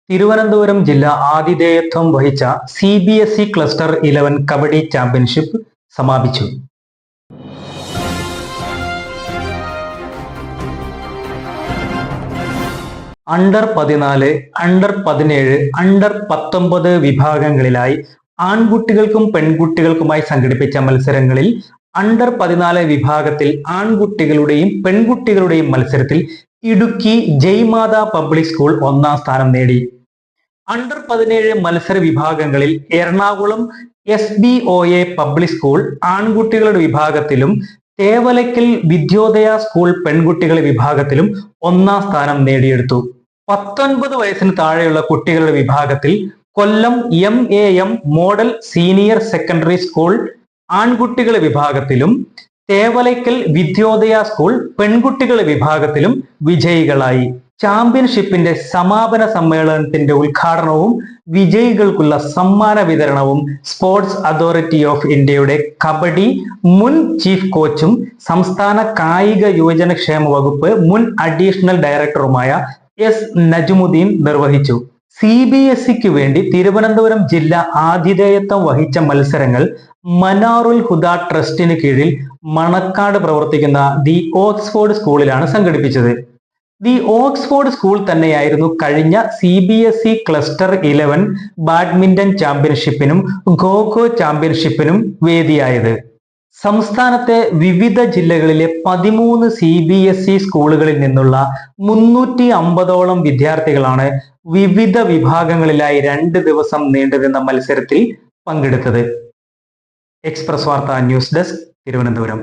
തിരുവനന്തപുരം ജില്ല ആതിഥേയത്വം വഹിച്ച CBSE ക്ലസ്റ്റർ 11 കബഡി ചാമ്പ്യൻഷിപ്പ് സമാപിച്ചു. അണ്ടർ 14, അണ്ടർ 17, അണ്ടർ 19 വിഭാഗങ്ങളിലായി ആൺകുട്ടികൾക്കും പെൺകുട്ടികൾക്കുമായി സംഘടിപ്പിച്ച മത്സരങ്ങളിൽ അണ്ടർ 14 വിഭാഗത്തിൽ ആൺകുട്ടികളുടെയും പെൺകുട്ടികളുടെയും മത്സരത്തിൽ ഇടുക്കി ജയ്മാത പബ്ലിക് സ്കൂൾ ഒന്നാം സ്ഥാനം നേടി. അണ്ടർ 17 മത്സര വിഭാഗങ്ങളിൽ എറണാകുളം SBOA പബ്ലിക് സ്കൂൾ ആൺകുട്ടികളുടെ വിഭാഗത്തിലും തേവലയ്ക്കൽ വിദ്യോദയ സ്കൂൾ പെൺകുട്ടികളുടെ വിഭാഗത്തിലും ഒന്നാം സ്ഥാനം നേടിയെടുത്തു. 19 വയസ്സിന് താഴെയുള്ള കുട്ടികളുടെ വിഭാഗത്തിൽ കൊല്ലം MAM model senior secondary school ആൺകുട്ടികളുടെ വിഭാഗത്തിലും തേവലയ്ക്കൽ വിദ്യോദയ സ്കൂൾ പെൺകുട്ടികളുടെ വിഭാഗത്തിലും വിജയികളായി. ചാമ്പ്യൻഷിപ്പിന്റെ സമാപന സമ്മേളനത്തിന്റെ ഉദ്ഘാടനവും വിജയികൾക്കുള്ള സമ്മാന വിതരണവും സ്പോർട്സ് അതോറിറ്റി ഓഫ് ഇന്ത്യയുടെ കബഡി മുൻ ചീഫ് കോച്ചും സംസ്ഥാന കായിക യുവജനക്ഷേമ വകുപ്പ് മുൻ അഡീഷണൽ ഡയറക്ടറുമായ S നജുമുദ്ദീൻ നിർവഹിച്ചു. CBSEക്ക് വേണ്ടി തിരുവനന്തപുരം ജില്ല ആതിഥേയത്വം വഹിച്ച മത്സരങ്ങൾ മനാറുൽ ഹുദ ട്രസ്റ്റിന് കീഴിൽ മണക്കാട് പ്രവർത്തിക്കുന്ന ദി ഓക്സ്ഫോർഡ് സ്കൂളിലാണ് സംഘടിപ്പിച്ചത്. ദി ഓക്സ്ഫോർഡ് സ്കൂൾ തന്നെയായിരുന്നു കഴിഞ്ഞ CBSE ക്ലസ്റ്റർ 11 ബാഡ്മിന്റൺ ചാമ്പ്യൻഷിപ്പിനും ഖോ ചാമ്പ്യൻഷിപ്പിനും വേദിയായത്. സംസ്ഥാനത്തെ വിവിധ ജില്ലകളിലെ 13 CBSE സ്കൂളുകളിൽ നിന്നുള്ള 350ഓളം വിദ്യാർത്ഥികളാണ് വിവിധ വിഭാഗങ്ങളിലായി 2 ദിവസം നീണ്ടുനിന്ന മത്സരത്തിൽ പങ്കെടുത്തത്. എക്സ്പ്രസ് വാർത്ത ന്യൂസ് ഡെസ്ക്, തിരുവനന്തപുരം.